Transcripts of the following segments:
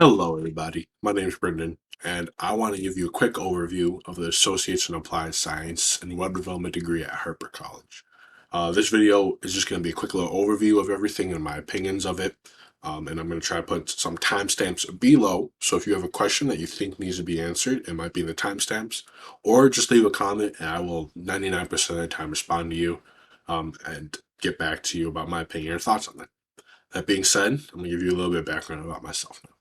Hello, everybody. My name is Brendan, and I want to give you a quick overview of the Associates in Applied Science and Web Development degree at Harper College. This video is just going to be a quick little overview of everything and my opinions of it. And I'm going to try to put some timestamps below. So if you have a question that you think needs to be answered, it might be in the timestamps, or just leave a comment and I will 99% of the time respond to you and get back to you about my opinion or thoughts on that. That being said, I'm going to give you a little bit of background about myself now.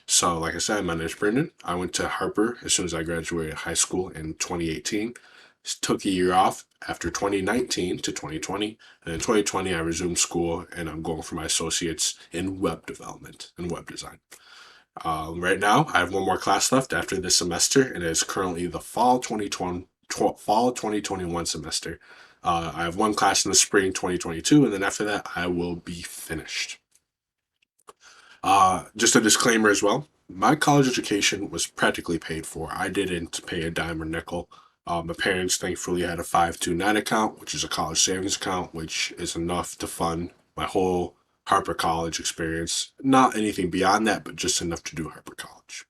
So, like I said, my name is Brendan. I went to Harper as soon as I graduated high school in 2018. Took a year off after 2019 to 2020. And in 2020, I resumed school and I'm going for my associates in web development and web design. Right now, I have one more class left after this semester, and it is currently the fall 2021 semester. I have one class in the spring 2022, and then after that, I will be finished. Just a disclaimer as well. My college education was practically paid for. I didn't pay a dime or nickel. My parents thankfully had a 529 account, which is a college savings account, which is enough to fund my whole Harper College experience. Not anything beyond that, but just enough to do Harper College.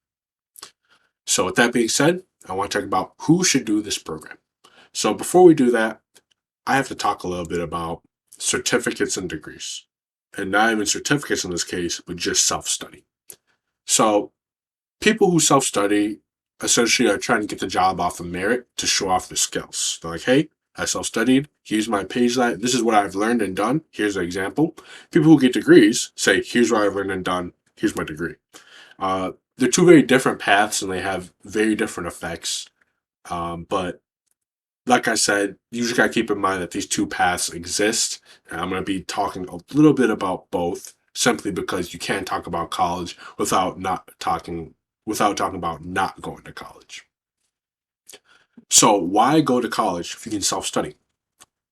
So with that being said, I want to talk about who should do this program. So before we do that, I have to talk a little bit about certificates and degrees. And not even certificates in this case, but just self-study. So people who self-study essentially are trying to get the job off of merit to show off their skills. They're like, hey, I self-studied. Here's my page line. This is what I've learned and done. Here's an example. People who get degrees say, here's what I've learned and done. Here's my degree. They're two very different paths and they have very different effects. But like I said, you just got to keep in mind that these two paths exist. And I'm going to be talking a little bit about both simply because you can't talk about college without talking about not going to college. So why go to college if you can self-study?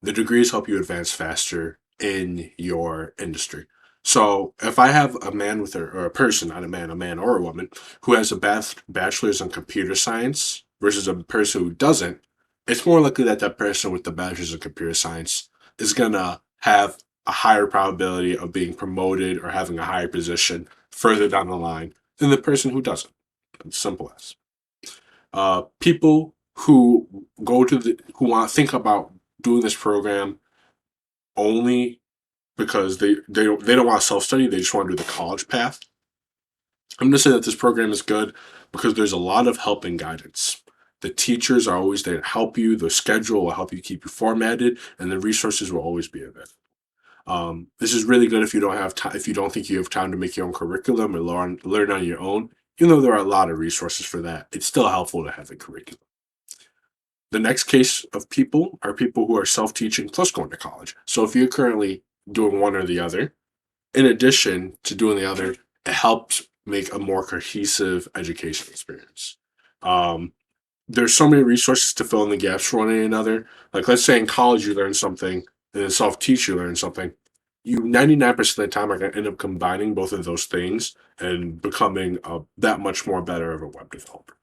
The degrees help you advance faster in your industry. So if I have a man or a person, not a man or a woman, who has a bachelor's in computer science versus a person who doesn't, it's more likely that that person with the bachelor's in computer science is gonna have a higher probability of being promoted or having a higher position further down the line than the person who doesn't. It's simple as. People who who want to think about doing this program only because they don't want to self-study, they just want to do the college path. I'm going to say that this program is good because there's a lot of help and guidance. The teachers are always there to help you. The schedule will help you keep you formatted, and the resources will always be available. This is really good if you don't have time, if you don't think you have time to make your own curriculum or learn on your own. Even though there are a lot of resources for that, it's still helpful to have a curriculum. The next case of people are people who are self-teaching plus going to college. So if you're currently doing one or the other, in addition to doing the other, it helps make a more cohesive education experience. Um, there's so many resources to fill in the gaps for one another. Like let's say in college you learn something, and then self-teach you learn something. You 99% of the time are going to end up combining both of those things and becoming that much more better of a web developer.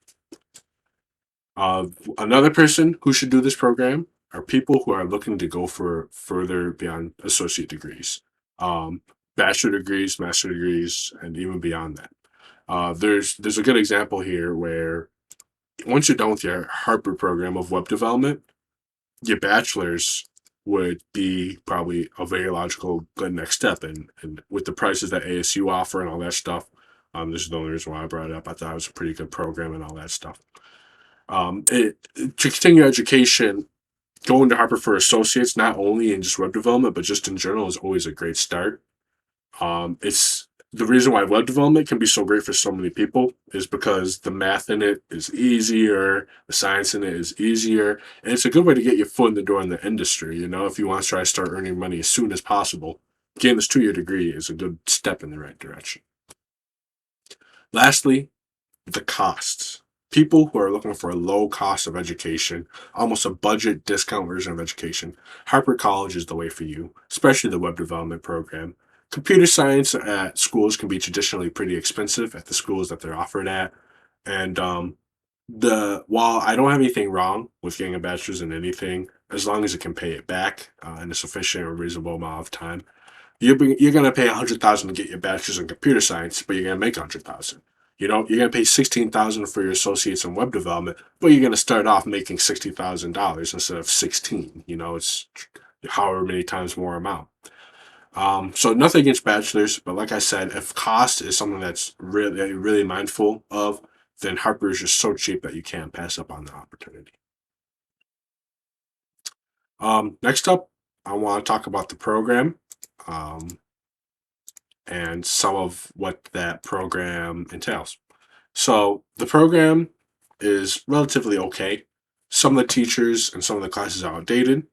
Another person who should do this program are people who are looking to go for further beyond associate degrees, um, bachelor degrees, master degrees, and even beyond that. There's a good example here where once you're done with your Harper program of web development, your bachelor's would be probably a very logical good next step. And with the prices that ASU offer and all that stuff, this is the only reason why I brought it up. I thought it was a pretty good program and all that stuff. To continue education, going to Harper for associates, not only in just web development, but just in general, is always a great start. It's the reason why web development can be so great for so many people is because the math in it is easier, the science in it is easier, and it's a good way to get your foot in the door in the industry. You know, if you want to try to start earning money as soon as possible, getting this 2-year degree is a good step in the right direction. Lastly, the costs. People who are looking for a low cost of education, almost a budget discount version of education, Harper College is the way for you, especially the web development program. Computer science at schools can be traditionally pretty expensive at the schools that they're offered at. And the while I don't have anything wrong with getting a bachelor's in anything, as long as it can pay it back in a sufficient or reasonable amount of time, you're going to pay $100,000 to get your bachelor's in computer science, but you're going to make $100,000. You're gonna pay 16,000 for your associates in web development, but you're gonna start off making $60,000 instead of 16. It's however many times more amount. So nothing against bachelors, but like I said, if cost is something that's really mindful of, then Harper is just so cheap that you can't pass up on the opportunity. Next up, I want to talk about the program, um, and some of what that program entails. So the program is relatively okay. Some of the teachers and some of the classes are outdated,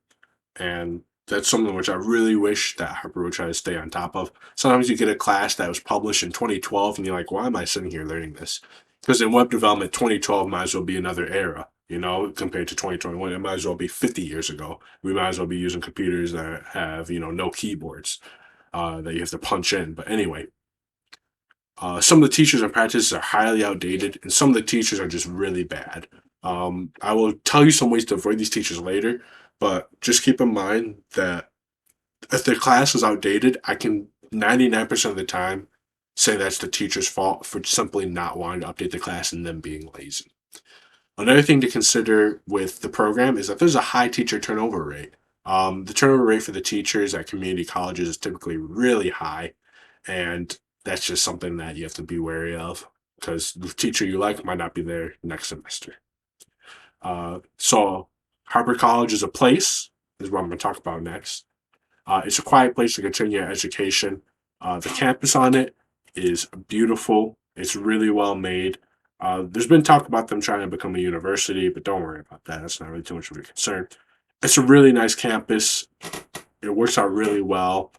and that's something which I really wish that Harper would try to stay on top of. Sometimes you get a class that was published in 2012, and you're like, why am I sitting here learning this? Because in web development, 2012 might as well be another era, compared to 2021. It might as well be 50 years ago. We might as well be using computers that have, no keyboards that you have to punch in. But anyway, some of the teachers and practices are highly outdated, and some of the teachers are just really bad. I will tell you some ways to avoid these teachers later, but just keep in mind that if the class is outdated, I can 99% of the time say that's the teacher's fault for simply not wanting to update the class and them being lazy. Another thing to consider with the program is that there's a high teacher turnover rate. The turnover rate for the teachers at community colleges is typically really high, and that's just something that you have to be wary of because the teacher you like might not be there next semester. So, Harper College is a place, is what I'm going to talk about next. It's a quiet place to continue your education. The campus on it is beautiful. It's really well made. There's been talk about them trying to become a university, but don't worry about that. That's not really too much of a concern. It's a really nice campus. It works out really well.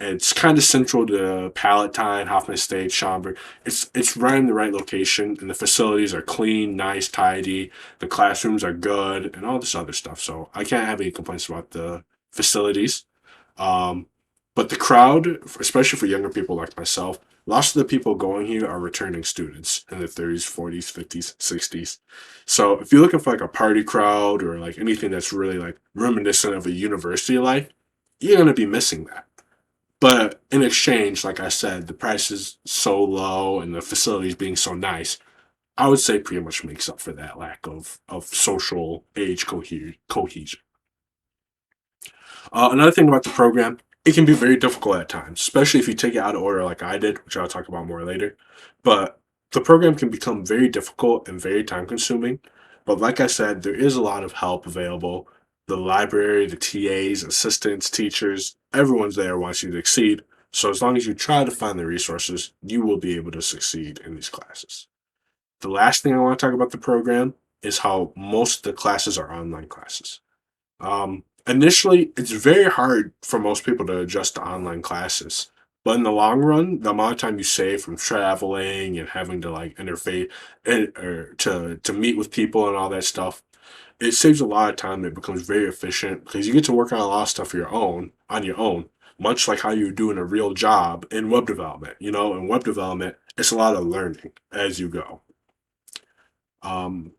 It's kind of central to Palatine, Hoffman State, Schaumburg. It's right in the right location, and the facilities are clean, nice, tidy. The classrooms are good, and all this other stuff. So I can't have any complaints about the facilities. Um, but the crowd, especially for younger people like myself, lots of the people going here are returning students in their 30s, 40s, 50s, 60s. So if you're looking for like a party crowd or like anything that's really like reminiscent of a university life, you're gonna be missing that. But in exchange, like I said, the price is so low and the facilities being so nice, I would say pretty much makes up for that lack of social age cohesion. Another thing about the program, it can be very difficult at times, especially if you take it out of order like I did, which I'll talk about more later. But the program can become very difficult and very time consuming. But like I said, there is a lot of help available. The library, the TAs, assistants, teachers, everyone's there wants you to succeed. So as long as you try to find the resources, you will be able to succeed in these classes. The last thing I want to talk about the program is how most of the classes are online classes. Initially, it's very hard for most people to adjust to online classes. But in the long run, the amount of time you save from traveling and having to like interface and or to meet with people and all that stuff, it saves a lot of time. It becomes very efficient because you get to work on a lot of stuff on your own, much like how you do in a real job in web development. In web development, it's a lot of learning as you go. Um,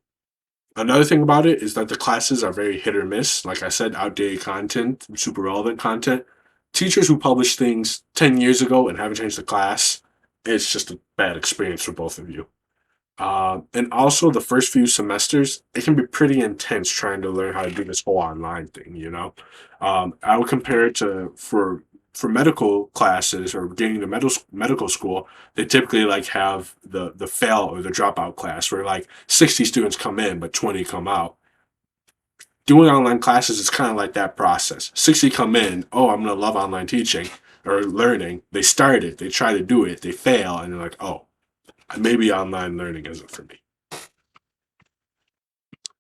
Another thing about it is that the classes are very hit or miss. Like I said, outdated content, super relevant content. Teachers who publish things 10 years ago and haven't changed the class, it's just a bad experience for both of you. And also, the first few semesters, it can be pretty intense trying to learn how to do this whole online thing. I would compare it to for medical classes or getting to medical school, they typically like have the fail or the dropout class where like 60 students come in but 20 come out. Doing online classes is kind of like that process. 60 come in, oh, I'm gonna love online teaching or learning. They start it, they try to do it, they fail, and they're like, oh, maybe online learning isn't for me.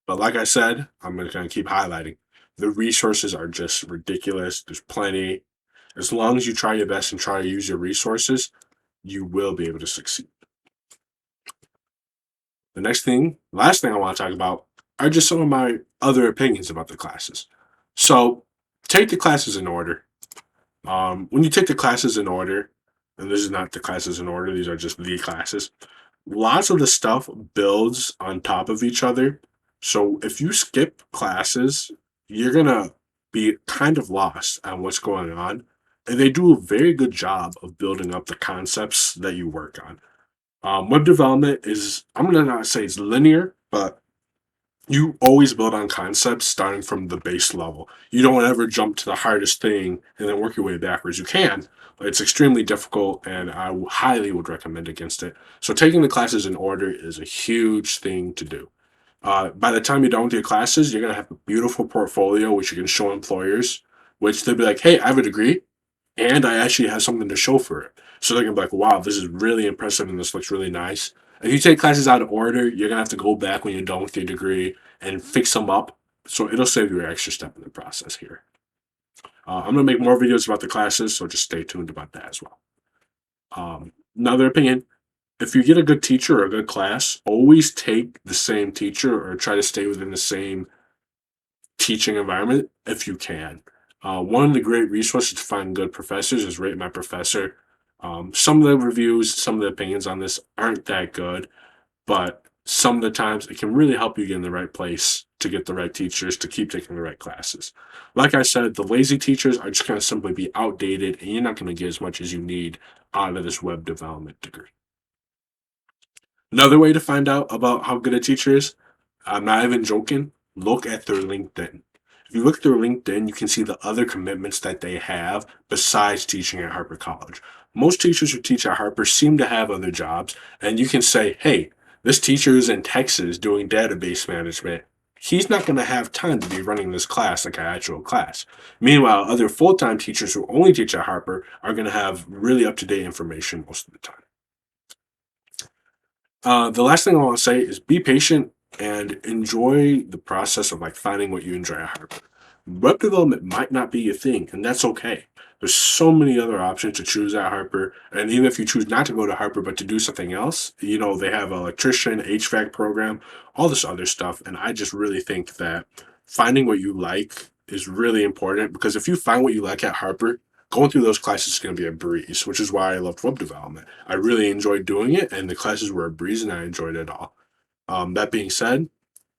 But like I said, I'm going to kind of keep highlighting. The resources are just ridiculous. There's plenty. As long as you try your best and try to use your resources, you will be able to succeed. Last thing I want to talk about are just some of my other opinions about the classes. So take the classes in order. When you take the classes in order, and this is not the classes in order, these are just the classes, lots of the stuff builds on top of each other. So if you skip classes, you're gonna be kind of lost on what's going on. And they do a very good job of building up the concepts that you work on. Web development is, I'm gonna not say it's linear, but you always build on concepts starting from the base level. You don't ever jump to the hardest thing and then work your way backwards. You can, but it's extremely difficult, and I highly would recommend against it. So taking the classes in order is a huge thing to do. By the time you're done with your classes, you're gonna have a beautiful portfolio which you can show employers, which they'll be like, "Hey, I have a degree, and I actually have something to show for it." So they're gonna be like, "Wow, this is really impressive, and this looks really nice." If you take classes out of order, you're gonna have to go back when you're done with your degree and fix them up. So it'll save you an extra step in the process here. I'm gonna make more videos about the classes, so just stay tuned about that as well. Another opinion: if you get a good teacher or a good class, always take the same teacher or try to stay within the same teaching environment if you can. One of the great resources to find good professors is Rate My Professor. Some of the reviews, some of the opinions on this aren't that good, but some of the times it can really help you get in the right place to get the right teachers to keep taking the right classes. Like I said, the lazy teachers are just going to simply be outdated, and you're not going to get as much as you need out of this web development degree. Another way to find out about how good a teacher is, I'm not even joking, look at their LinkedIn. If you look at their LinkedIn, you can see the other commitments that they have besides teaching at Harper College. Most teachers who teach at Harper seem to have other jobs, and you can say, hey, this teacher is in Texas doing database management. He's not going to have time to be running this class like an actual class. Meanwhile, other full time teachers who only teach at Harper are going to have really up to date information most of the time. The last thing I want to say is be patient and enjoy the process of like finding what you enjoy at Harper. Web development might not be your thing, and that's okay. There's so many other options to choose at Harper, and even if you choose not to go to Harper but to do something else, they have an electrician, HVAC program, all this other stuff, and I just really think that finding what you like is really important because if you find what you like at Harper, going through those classes is going to be a breeze, which is why I loved web development. I really enjoyed doing it, and the classes were a breeze, and I enjoyed it all. That being said,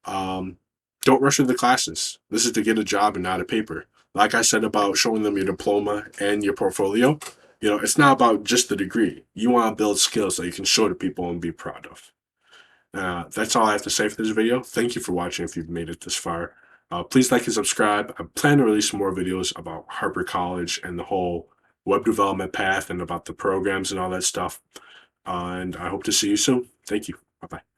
um, don't rush through the classes. This is to get a job and not a paper. Like I said about showing them your diploma and your portfolio, it's not about just the degree. You want to build skills that you can show to people and be proud of. That's all I have to say for this video. Thank you for watching if you've made it this far. Please like and subscribe. I plan to release more videos about Harper College and the whole web development path and about the programs and all that stuff. And I hope to see you soon. Thank you. Bye bye.